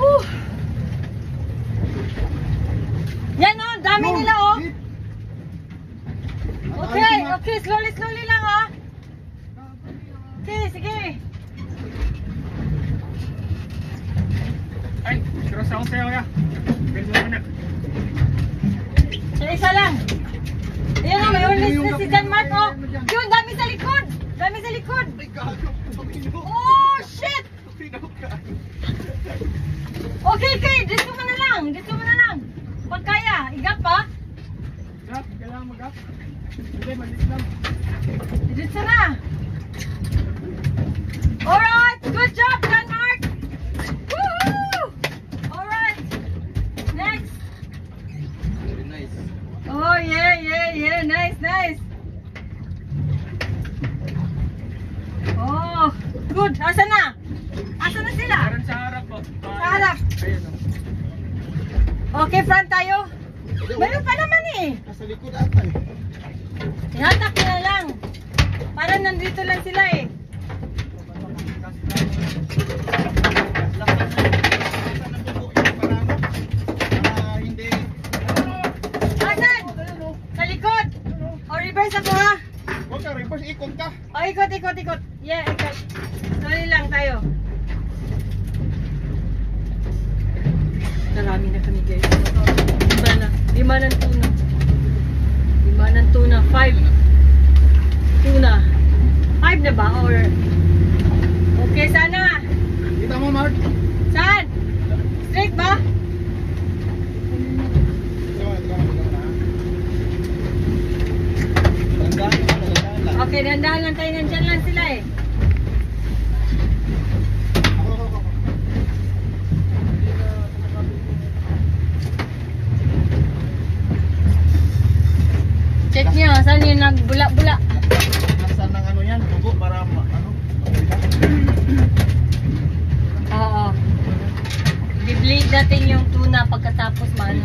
Whew. Yan o, dami nila o. Okay, okay, slowly lang ha. Okay, sige. Ay, terus ako sa'yo kaya. Pwede mo na. Isa lang. Ayan o, may ulis na si John Mark o. Yun, dami sa likod. Dami sa likod. Oh, shit. Okay, okay, dito mo na lang. Dito mo na lang. Pag kaya, igap pa. Gap, kailangan mag-gap. Hindi, malis lang. Dito na. Alright, good job, John Mark. Woohoo! Alright, next. Very nice. Oh, yeah, nice. Oh, good. Asa na? Asa na sila? Meron sa harap po. Sa harap. Ayun o. Okay, front tayo. Meron pa naman eh. Nasa likod ata eh. Ihatak nila lang. Para nandito lang sila eh. Asan? Sa likod. O, reverse ako ha. Huwag ka, reverse, ikot ka. O, ikot. Yeah, ikot. Sorry lang tayo. Marami na kami guys. Lima ng tuna. 5 tuna. 5 na ba? Or okay, sana. Kita mo, Mark. Saan? Straight ba? Okay, dandahan lang tayo. Nandyan lang sila eh. Check nyo, saan yung nagbula-bula? Nasaan ng ano yan? Dugo para ano? Oo. I-bleed natin yung tuna pagkatapos mahuli.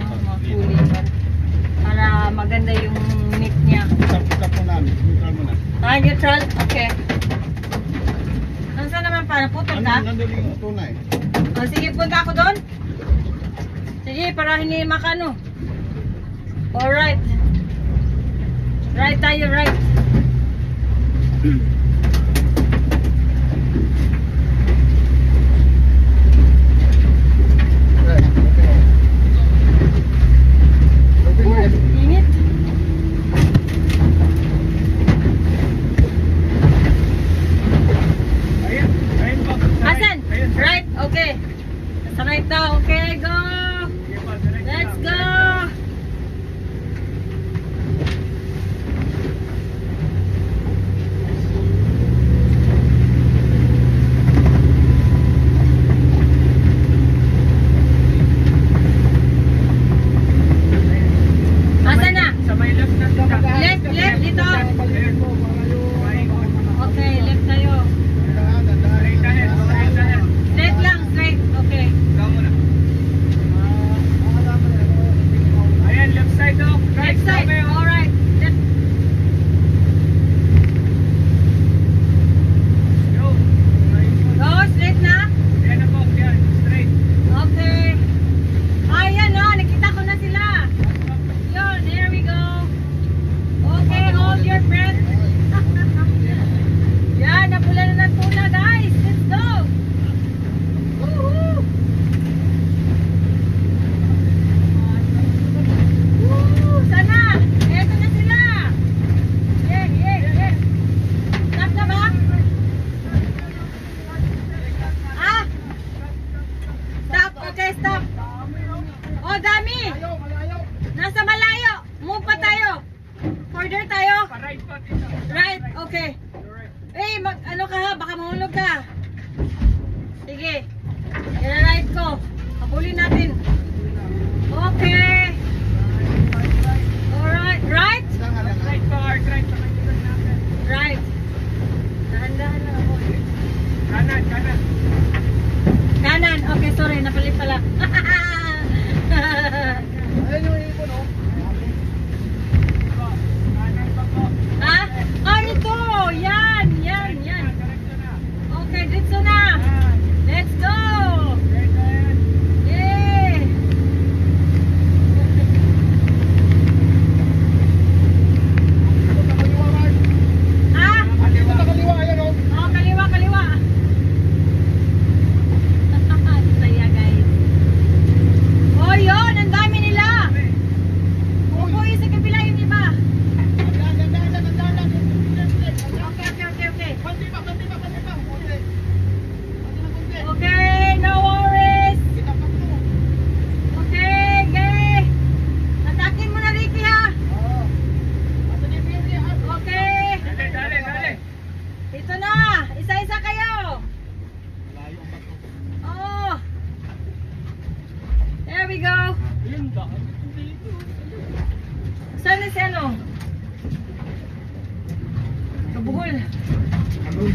Para maganda yung meat niya. Tap mo namin. Neutral mo na. Neutral? Okay. Saan naman para? Putol ka? Nandun yung tunay. Sige, punta ako doon. Sige, para hindi makano. Alright. Right tayo, right. Init. Ayun po. Asan? Ayun. Right, okay. Nasa right daw. Okay, go. Sige po, direct Let's lang. go. Asan na? Sa may left na siya. Left, dito. Ayun po, para yung maikot. Okay, left tayo. Straight ahead, straight ahead. Straight lang, straight. Okay. Ikaw muna. Ayan, left side o. Left side. Okay, o. Alright. Left. Yo. Go, straight na. Yan na po, yan. Straight. Okay. Ayan o, nakita ko na sila. Yun, there we go. Okay, hold your breath. Yan, napula na ng tuna guys. Let's go. Woohoo. Woo, sana. Eto na sila. Yeah. Stop na ba? Ah? Stop, okay, stop. Oh, dami. Nasa malayo. Move pa tayo. Further tayo. Pa-right po dito. Right, okay. Eh, ano ka ha? Baka mahulog ka. Sige. I-right ko. Habulin natin. Okay. Alright. Right? Right po, hard right. Pakailan natin. Right. Dahan-dahan lang ako. Kanan. Kanan. Okay, sorry. Napalit pala. Ayun yung ipon, oh. Kanan pa po. Ha? Ah, ito. Yan. Diretso na. Okay, dito na. Yan. Let's go. Straight ahead.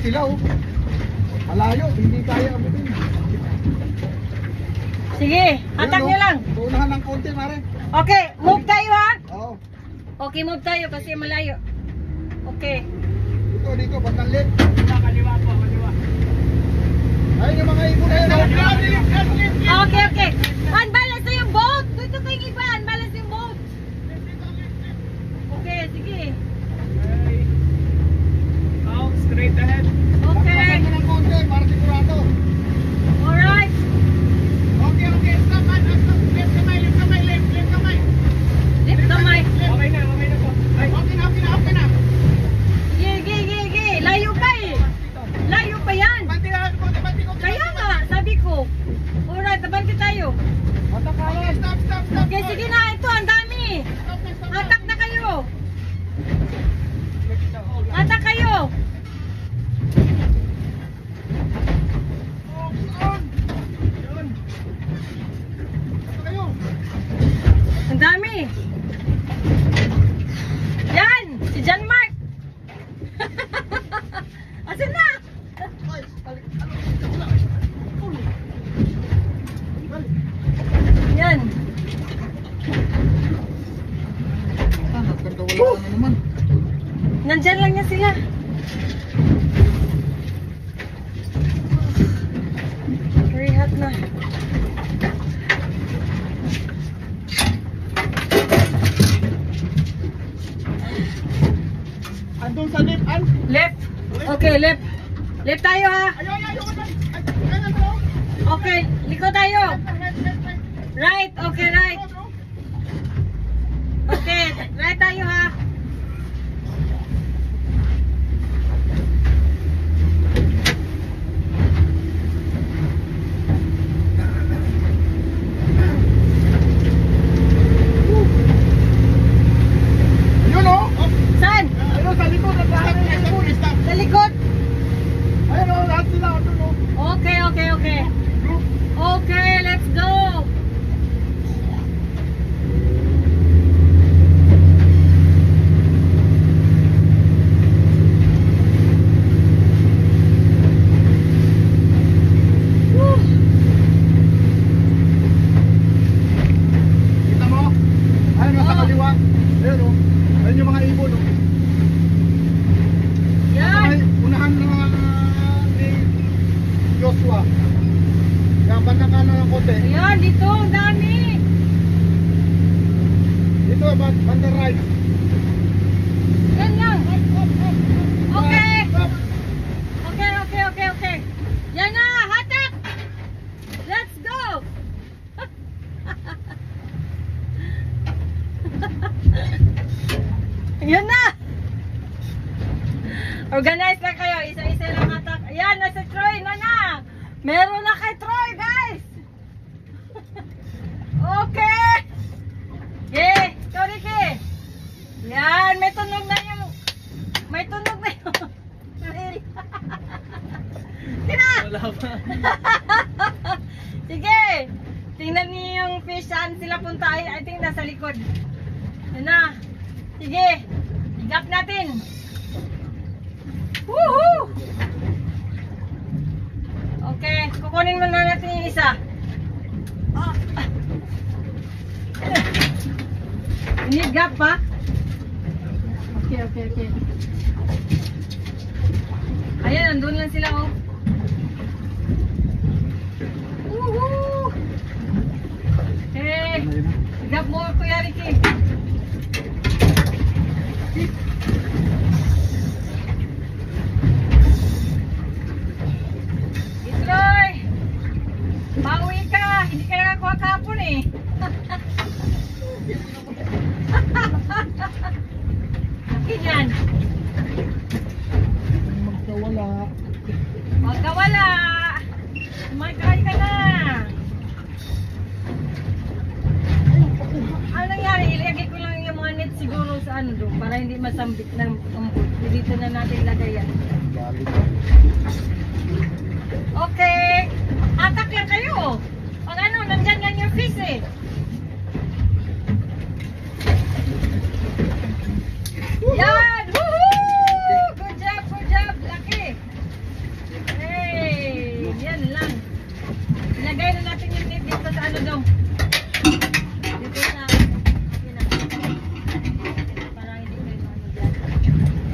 sila oh. Malayo, hindi kaya abutin. Sige, hatak niyo lang. Unahan ng konti, mare. Okay, move tayo ha. Oo. Okay, move tayo kasi malayo. Okay. Dito, bandang left. Kaliwa po, kaliwa. Ayun yung mga ibon na yun. Oh. Okay, okay. Unbalance na yung boat. Dito kayong iba, unbalance yung boat. Okay, sige. Okay. Oh, straight ahead. Okay. Unahan mo ng konti, para sigurado. Alright. Okay, okay. Stop, man. Stop. Left kamay, left kamay, left kamay. Lift kamay. Okay na po. Ay, Okay na. Sige. Layo pa eh. Layo pa yan. Banti ko. Kaya nga, sabi ko. Alright, tabanti tayo. Okay, stop. Okay, sige na. Ito, ang dami. Hatak na kayo. Hatak kayo. Ang dami. Yan, si John Mark. Asan na? Yan. Nagkakawala na naman. Nandyan lang yan sila. Very hot na. Andun sa left, Left. Okay, left. Left tayo ha. Okay, liko tayo. Right, okay, right. Okay, right tayo ha. Yun oh. Saan? Ayun sa likod, lahat ng ibon. Sa likod? Ayun oh, lahat sila. Andun oh. Okay. Okay, let's go. Woo. Kita mo? Ayun nasa kaliwa. Ayun oh. Ayun yung mga ibon oh. Yan. Unahan na ni Joshua. Yan, bandang kanan ng konti. Ayan, dito, ang dami. Dito, bandang right. Yan lang. Okay. Stop. Okay. Yan na, hatak. Let's go. Yan na. Organize na kayo. Isa-isa lang hatak. Ayan, nasa Troy na na. Meron na kay Troy, guys. Okay. Yeah, sorry ke. Yan, may tunog na yung Tina! Wala pa. Sige! Tingnan niyo yung fish, saan sila punta. I think nasa likod. Yan na. Sige! Igap natin. Woohoo! Okay, kukunin muna natin yung isa. Ini gap pa? Okay. Ayan, nandun lang sila oh. Woohoo! Okay. Gap mo, Kuya Ricky. Itroy! Pauwi ka! Hindi ka nakakuha kahapon eh. Ganyan. Magkawala. Huwag ka wala. Sumakay ka na. Ano nangyari? Ilagay ko lang yung mga net siguro sa ano doon para hindi masambit ng umbot. Dito na natin lagay yan. Okay. Atak lang kayo. Pag ano, nandyan lang yung fish eh. Ilagay na natin yung net dito sa ano daw. Dito sa... Para hindi kayo ano dyan.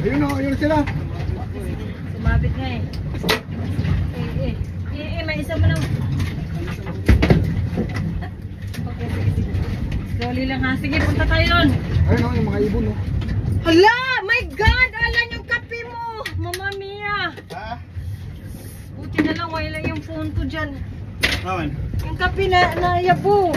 Ayun o, ayun sila. Sumabit nga eh. May isa mo lang. Okay, sige. Slowly lang ha. Sige, punta tayo doon. Ayun o, yung mga ibon o. Hala! My God! Alan yung kape mo! Mama Mia! Ha? Buti na lang, wala yung phone ko dyan. Awan. Yung kape na yabo.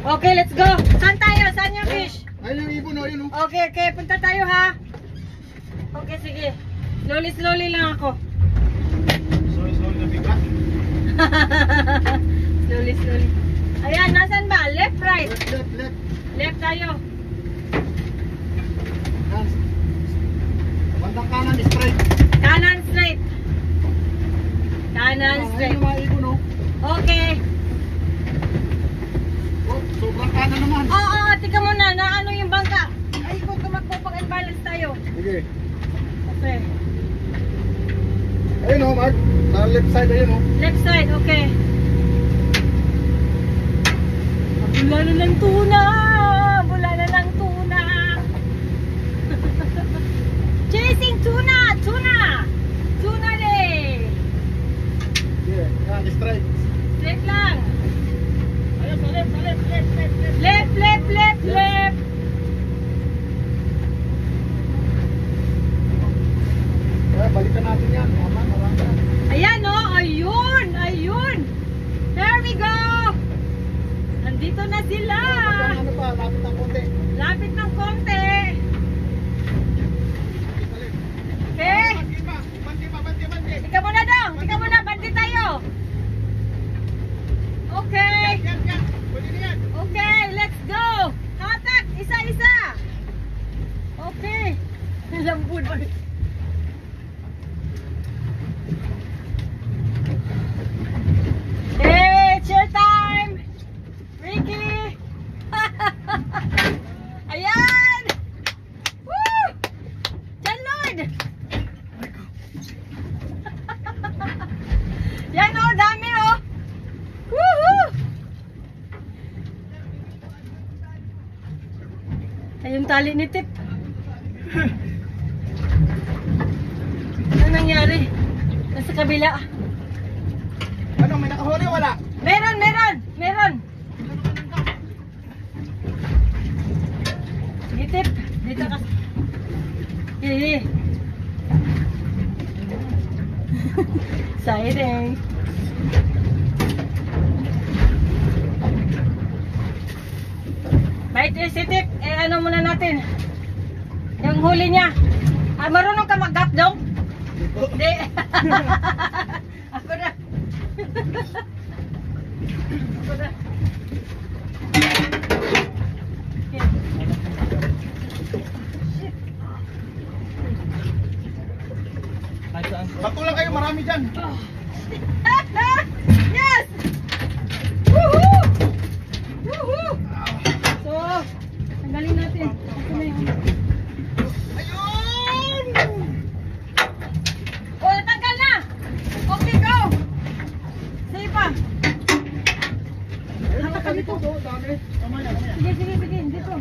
Okay, let's go. Saan tayo? Saan yung fish? Ayun yung ibon o, ayun o. Okay, punta tayo ha. Okay, sige. Slowly lang ako. Slowly na bigla. Slowly. Ayan, nasan ba? Left, right? Left. Left tayo. Yan. Bandang kanan, straight. Kanan, straight. Kanan, Ayun straight. yung mga ibon o. Okay. Oh, sobrang kanan naman. Oo, tika muna. Na ano yung bangka? Ay, kung magpapag-balance tayo. Sige. Okay. Ayun o, Mark. Sa left side, ayun o. Left side, okay. Bula na ng tuna! Bula na ng tuna! Chasing tuna! Tuna day! Yeah, yan, straight. Straight lang! Ayun, sa left. Left! Kaya balikan natin yan. Marami yan. Ayan o! Ayun! There we go! Nandito na sila! Ano pa, lapit ng konti. Lapit ng konti! Okay? Bandi. Tika muna dong! Bandi tayo! Okay! Yan. Pwede na yan. Okay, let's go! Hatak! Isa-isa! Okay! Lambud. Hey, cheer time! Ricky! Ayan! Woo! John Lloyd! Yan o, dami o! Woohoo! Ay, yung tali ni Tip. Ano nangyari? Nasa kabila. Ano, may nakahuli o wala? Meron! Sige, Tip. Dito ka. Hihi. Exciting. Bait si Tip. Ano muna natin? Yung huli niya. Marunong ka mag-gap dong? Hindi. Ako na. Sakto lang kayo, marami dyan. Yes! Woohoo! So, tanggalin natin. Ito na yun. Ayun! Oh, natanggal na! Okay, go! Sige pa. Ayun, kami po, dami. Kamaya. Sige. Dito.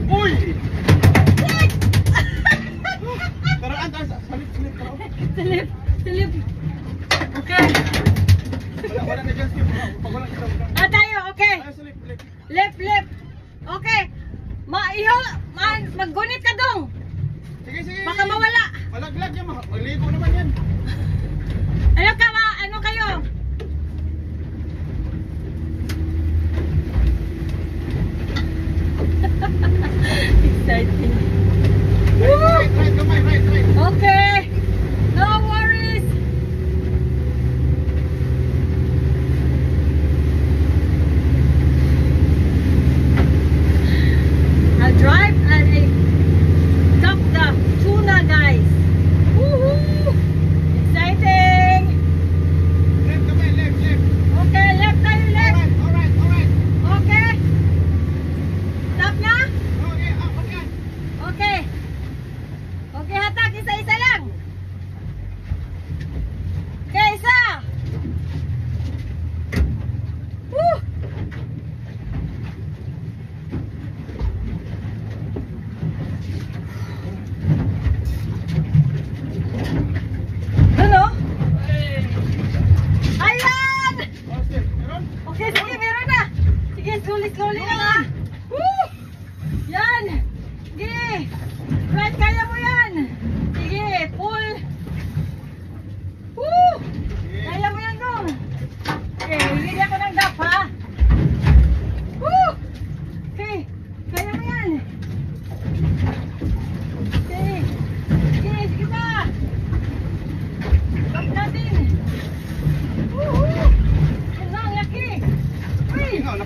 Uy! Karaan, salip. Silip. Okay. Wala na dyan, Steve. Pag walang isa. Tayo, okay. Ay, salip. Left. Okay. Maggunit ka dong. Sige. Baka mawala. Malaglag yan, maligo naman yan. Ano kayo? Exciting. Right, kamay, right. Okay. No worries.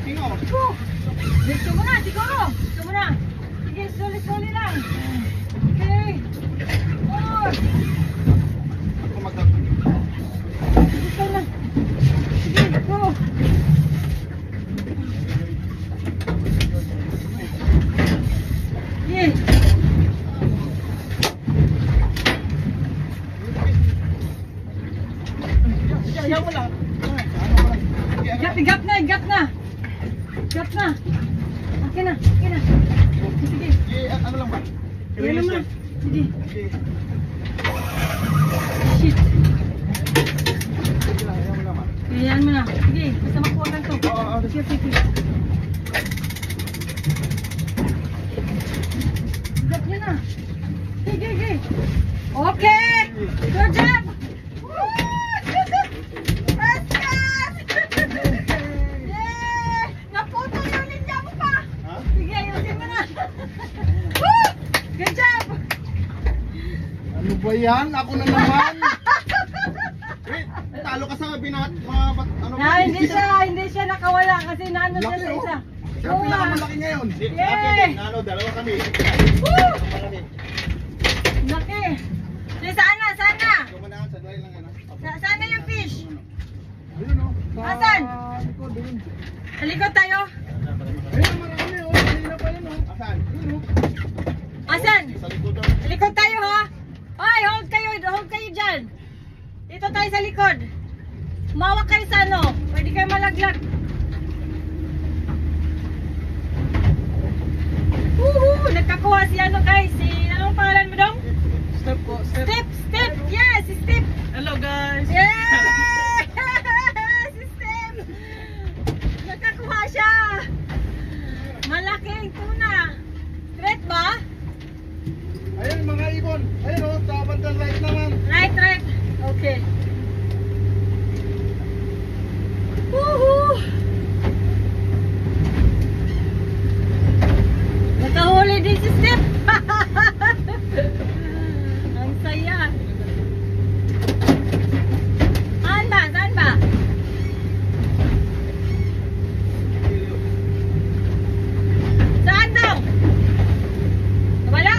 Malaking oh. Dito mo na, siguro. Dito mo na. Sige, suli-suli lang. Okay. Oh. Ako mag-up. Dito na. Sige, go. Sige. Ayaw mo lang. Igap na, igap na. Igap na. Okay na, okay na. Sige. Ano lang ba? Yan naman. Sige. Sige. Shit. Sige lang, ayaw mo naman. Yan mo na. Sige, basta makuha ka to. Oo. Sige, sige. Igap niya na. Sige, sige. Okay. Good job. Woo! First class! Yay! Naputol yung ninja mo pa. Ha? Sige, ayusin mo na. Woo! Good job. Ano ba yan? Ako na naman. Wait, talo ka sa binat, mga ano ba? Hindi siya nakawala kasi naano siya sa isa. Siya Oo, pinakamalaki ngayon. Yay! Ano, dalawa kami. Woo! Malaki. Laki. Sige, saan na? Saan na? Kumanaan sa dry lang yan. Saan na yung fish? Ayun o. Asan? Likod, ayun. Sa likod tayo? Ayun, marami o. Kanina pa yun o. Asan? Ayun o. Asan? Sa likod o. Sa likod tayo ha? Hoy, hold kayo dyan. Dito tayo sa likod. Umawak kayo sa ano. Pwede kayo malaglag. Woohoo! Nagkakuha si ano guys. Anong pangalan mo dong? Step po, step. Step! Yes! Step! Hello guys. Yay! Si Step! Nagkakuha siya. Malaking tuna. Straight ba? Ayun, mga ibon. Ayun o, sa bandang right naman. Right. Okay. Woohoo! Nakahuli din si Step. Ang saya. Saan ba? Saan daw? Wala.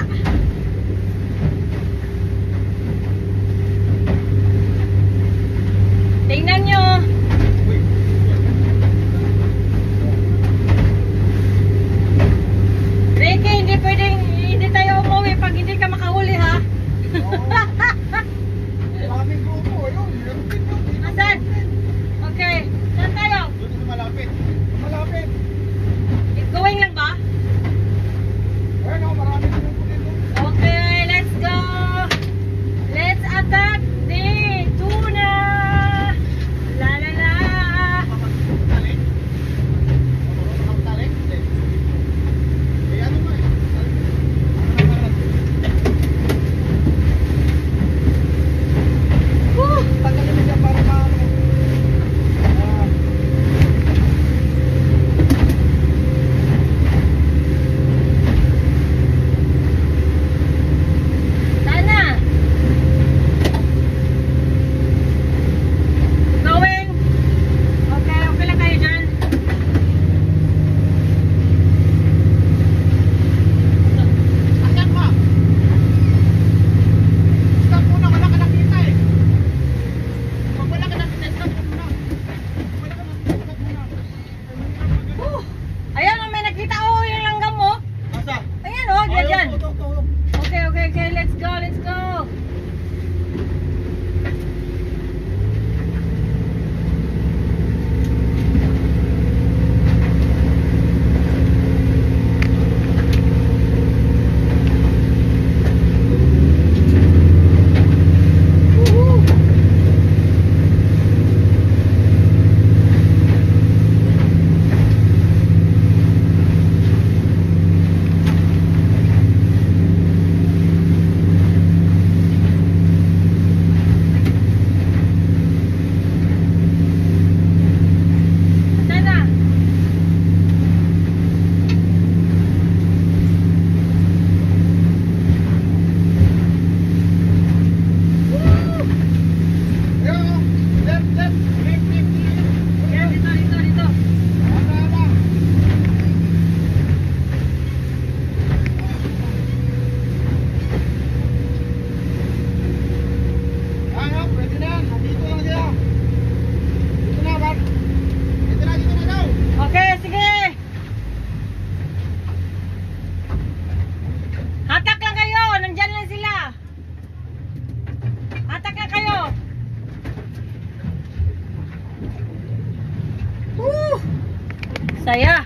Saya.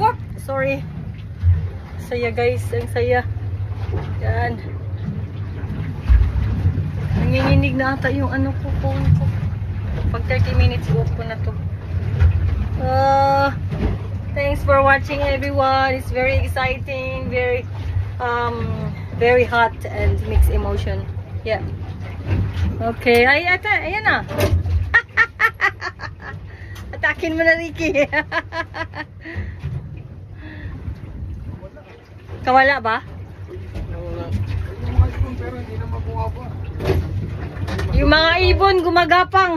Oh, sorry. Saya guys, ang saya. Yan. Nanginginig na ata yung ano ko, phone ko. Pag 30 minutes off ko na to. Thanks for watching everyone. It's very exciting, very hot and mixed emotion. Yeah. Okay, ay ata, ayan na. Atakin mo na, Ricky. Kawala ba? Yung mga ibon pero hindi na mabuha pa. Yung mga ibon gumagapang.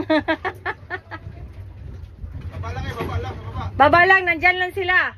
Baba lang eh, baba lang, baba. Baba lang, nandyan lang sila.